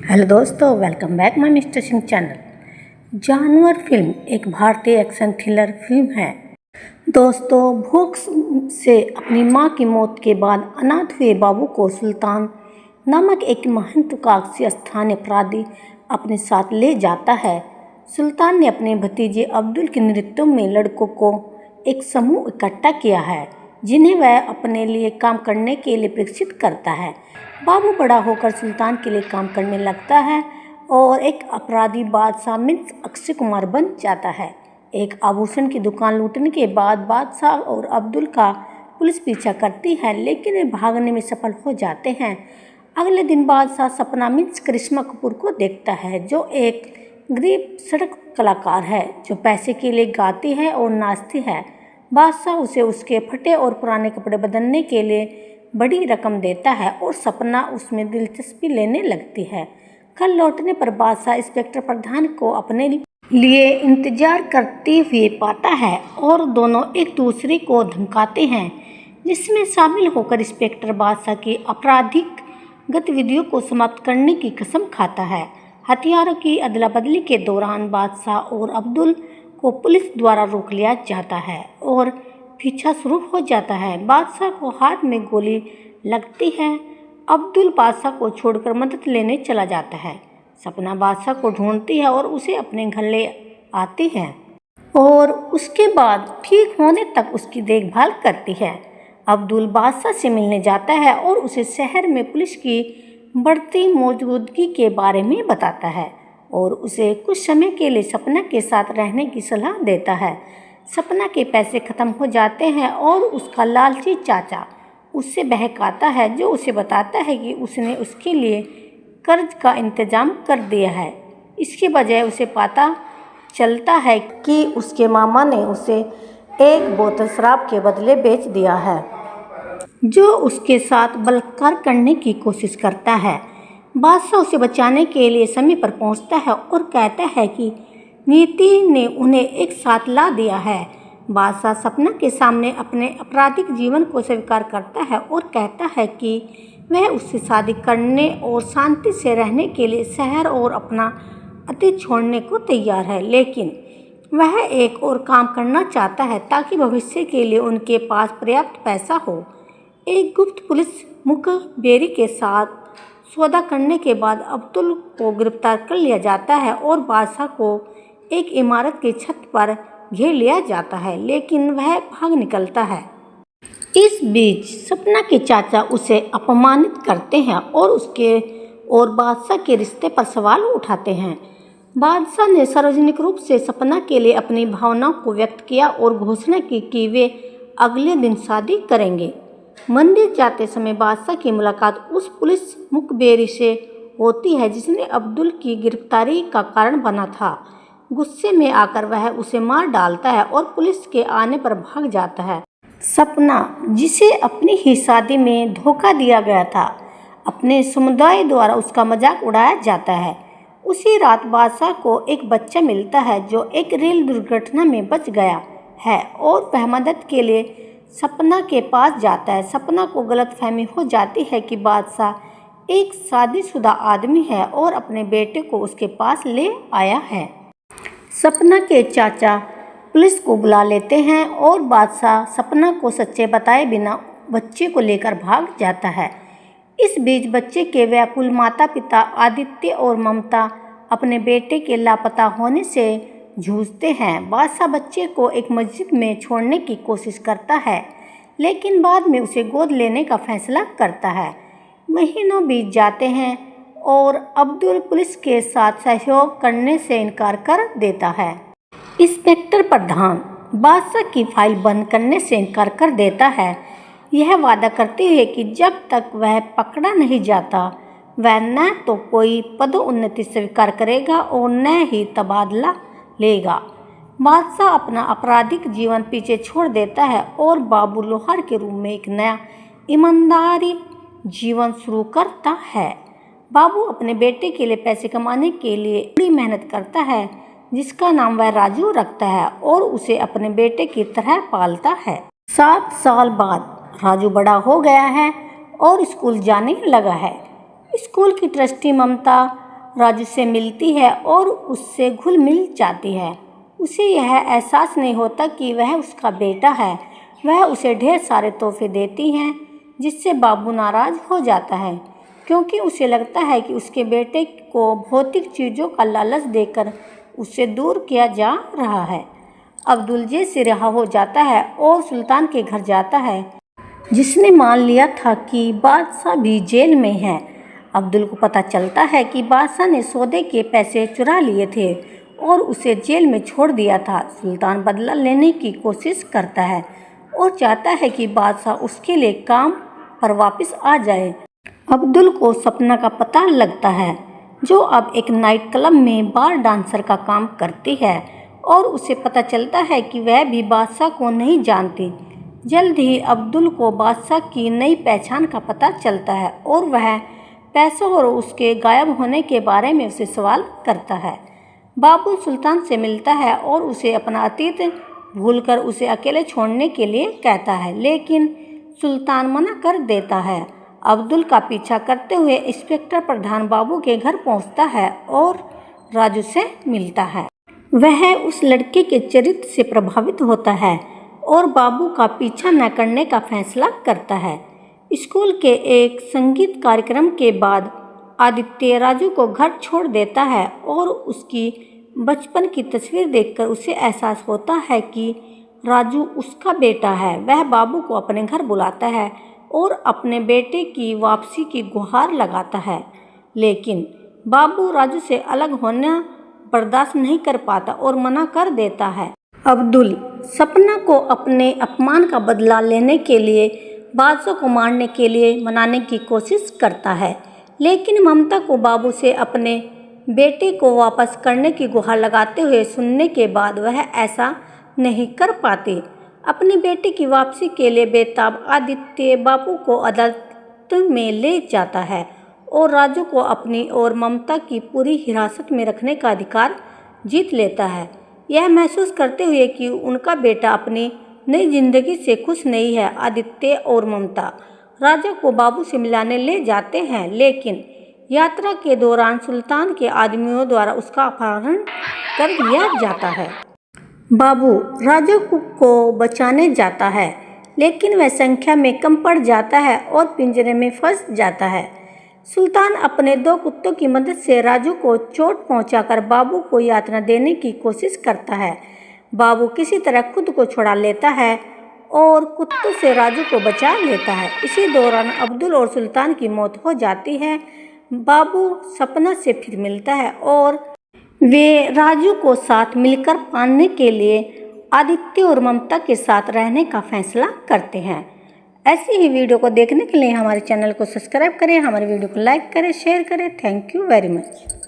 Hello दोस्तों, welcome back my mister Singh channel. जानवर film एक भारतीय एक्शन थ्रिलर फिल्म है। दोस्तों, भूख से अपनी मां की मौत के बाद अनाथ हुए बाबू को सुल्तान नामक एक महत्वाकांक्षी स्थानीय अपराधी अपने साथ ले जाता है। सुल्तान ने अपने भतीजे अब्दुल के नेतृत्व में लड़कों को एक समूह इकट्ठा किया है, जिन्हें वह अपने लिए काम करने के लिए प्रशिक्षित करता है। बाबू बड़ा होकर सुल्तान के लिए काम करने लगता है और एक अपराधी बादशाह मीन्स अक्षय कुमार बन जाता है। एक आभूषण की दुकान लूटने के बाद बादशाह और अब्दुल का पुलिस पीछा करती है, लेकिन वे भागने में सफल हो जाते हैं। अगले दिन बादशाह सपना मीन्स करिश्मा कपूर को देखता है, जो एक गरीब सड़क कलाकार है जो पैसे के लिए गाती है और नाचती है। बादशाह उसे उसके फटे और पुराने कपड़े बदलने के लिए बड़ी रकम देता है और सपना उसमें दिलचस्पी लेने लगती है। घर लौटने पर बादशाह इंस्पेक्टर प्रधान को अपने लिए इंतजार करते हुए पाता है और दोनों एक दूसरे को धमकाते हैं, जिसमें शामिल होकर इंस्पेक्टर बादशाह की आपराधिक गतिविधियों को समाप्त करने की कसम खाता है। हथियारों की अदला बदली के दौरान बादशाह और अब्दुल को पुलिस द्वारा रोक लिया जाता है और पीछा शुरू हो जाता है। बादशाह को हाथ में गोली लगती है। अब्दुल बादशाह को छोड़कर मदद लेने चला जाता है। सपना बादशाह को ढूंढती है और उसे अपने घर ले आती है और उसके बाद ठीक होने तक उसकी देखभाल करती है। अब्दुल बादशाह से मिलने जाता है और उसे शहर में पुलिस की बढ़ती मौजूदगी के बारे में बताता है और उसे कुछ समय के लिए सपना के साथ रहने की सलाह देता है। सपना के पैसे खत्म हो जाते हैं और उसका लालची चाचा उससे बहकाता है, जो उसे बताता है कि उसने उसके लिए कर्ज का इंतजाम कर दिया है। इसके बजाय उसे पता चलता है कि उसके मामा ने उसे एक बोतल शराब के बदले बेच दिया है, जो उसके साथ बलात्कार करने की कोशिश करता है। बादशाह उसे बचाने के लिए समय पर पहुंचता है और कहता है कि नीति ने उन्हें एक साथ ला दिया है। बादशाह सपना के सामने अपने आपराधिक जीवन को स्वीकार करता है और कहता है कि वह उससे शादी करने और शांति से रहने के लिए शहर और अपना अतीत छोड़ने को तैयार है, लेकिन वह एक और काम करना चाहता है ताकि भविष्य के लिए उनके पास पर्याप्त पैसा हो। एक गुप्त पुलिस मुखबिरी के साथ सौदा करने के बाद अब्दुल को गिरफ्तार कर लिया जाता है और बादशाह को एक इमारत की छत पर घेर लिया जाता है, लेकिन वह भाग निकलता है। इस बीच सपना के चाचा उसे अपमानित करते हैं और उसके और बादशाह के रिश्ते पर सवाल उठाते हैं। बादशाह ने सार्वजनिक रूप से सपना के लिए अपनी भावनाओं को व्यक्त किया और घोषणा की कि वे अगले दिन शादी करेंगे। मंदिर जाते समय बादशाह की मुलाकात उस पुलिस मुखबिरी से होती है जिसने अब्दुल की गिरफ्तारी का कारण बना था। गुस्से में आकर वह उसे मार डालता है और पुलिस के आने पर भाग जाता है। सपना, जिसे अपनी ही शादी में धोखा दिया गया था, अपने समुदाय द्वारा उसका मजाक उड़ाया जाता है। उसी रात बादशाह को एक बच्चा मिलता है जो एक रेल दुर्घटना में बच गया है और वह मदद के लिए सपना के पास जाता है। सपना को गलतफहमी हो जाती है कि बादशाह एक शादीशुदा आदमी है और अपने बेटे को उसके पास ले आया है। सपना के चाचा पुलिस को बुला लेते हैं और बादशाह सपना को सच्चे बताए बिना बच्चे को लेकर भाग जाता है। इस बीच बच्चे के व्याकुल माता पिता आदित्य और ममता अपने बेटे के लापता होने से जूझते हैं। बादशाह बच्चे को एक मस्जिद में छोड़ने की कोशिश करता है, लेकिन बाद में उसे गोद लेने का फैसला करता है। महीनों बीत जाते हैं और अब्दुल पुलिस के साथ सहयोग करने से इनकार कर देता है। इंस्पेक्टर प्रधान बादशाह की फाइल बंद करने से इनकार कर देता है, यह वादा करते हुए कि जब तक वह पकड़ा नहीं जाता वह न तो कोई पदोन्नति स्वीकार करेगा और न ही तबादला लेगा। बादशाह अपना आपराधिक जीवन पीछे छोड़ देता है और बाबू लोहार के रूप में एक नया ईमानदारी जीवन शुरू करता है। बाबू अपने बेटे के लिए पैसे कमाने के लिए बड़ी मेहनत करता है, जिसका नाम वह राजू रखता है और उसे अपने बेटे की तरह पालता है। 7 साल बाद राजू बड़ा हो गया है और स्कूल जाने लगा है। स्कूल की ट्रस्टी ममता राजू से मिलती है और उससे घुल मिल जाती है। उसे यह एहसास नहीं होता कि वह उसका बेटा है। वह उसे ढेर सारे तोहफे देती हैं, जिससे बाबू नाराज़ हो जाता है, क्योंकि उसे लगता है कि उसके बेटे को भौतिक चीज़ों का लालच देकर उससे दूर किया जा रहा है। अब्दुल जेल से रिहा हो जाता है और सुल्तान के घर जाता है, जिसने मान लिया था कि बादशाह भी जेल में है। अब्दुल को पता चलता है कि बादशाह ने सौदे के पैसे चुरा लिए थे और उसे जेल में छोड़ दिया था। सुल्तान बदला लेने की कोशिश करता है और चाहता है कि बादशाह उसके लिए काम पर वापस आ जाए। अब्दुल को सपना का पता लगता है, जो अब एक नाइट क्लब में बार डांसर का काम करती है, और उसे पता चलता है कि वह भी बादशाह को नहीं जानती। जल्द ही अब्दुल को बादशाह की नई पहचान का पता चलता है और वह पैसों और उसके गायब होने के बारे में उसे सवाल करता है। बाबू सुल्तान से मिलता है और उसे अपना अतीत भूलकर उसे अकेले छोड़ने के लिए कहता है, लेकिन सुल्तान मना कर देता है। अब्दुल का पीछा करते हुए इंस्पेक्टर प्रधान बाबू के घर पहुंचता है और राजू से मिलता है। वह उस लड़के के चरित्र से प्रभावित होता है और बाबू का पीछा न करने का फैसला करता है। स्कूल के एक संगीत कार्यक्रम के बाद आदित्य राजू को घर छोड़ देता है और उसकी बचपन की तस्वीर देखकर उसे एहसास होता है कि राजू उसका बेटा है। वह बाबू को अपने घर बुलाता है और अपने बेटे की वापसी की गुहार लगाता है, लेकिन बाबू राजू से अलग होना बर्दाश्त नहीं कर पाता और मना कर देता है। अब्दुल सपना को अपने अपमान का बदला लेने के लिए बादशाह को मारने के लिए मनाने की कोशिश करता है, लेकिन ममता को बाबू से अपने बेटे को वापस करने की गुहार लगाते हुए सुनने के बाद वह ऐसा नहीं कर पाती। अपने बेटे की वापसी के लिए बेताब आदित्य बाबू को अदालत में ले जाता है और राजू को अपनी और ममता की पूरी हिरासत में रखने का अधिकार जीत लेता है। यह महसूस करते हुए कि उनका बेटा अपनी नई जिंदगी से खुश नहीं है, आदित्य और ममता राजा को बाबू से मिलाने ले जाते हैं, लेकिन यात्रा के दौरान सुल्तान के आदमियों द्वारा उसका अपहरण कर लिया जाता है। बाबू राजा को बचाने जाता है, लेकिन वह संख्या में कम पड़ जाता है और पिंजरे में फंस जाता है। सुल्तान अपने 2 कुत्तों की मदद से राजू को चोट पहुंचाकर बाबू को यातना देने की कोशिश करता है। बाबू किसी तरह खुद को छुड़ा लेता है और कुत्तों से राजू को बचा लेता है। इसी दौरान अब्दुल और सुल्तान की मौत हो जाती है। बाबू सपना से फिर मिलता है और वे राजू को साथ मिलकर पालने के लिए आदित्य और ममता के साथ रहने का फैसला करते हैं। ऐसी ही वीडियो को देखने के लिए हमारे चैनल को सब्सक्राइब करें, हमारे वीडियो को लाइक करें, शेयर करें। Thank you very much.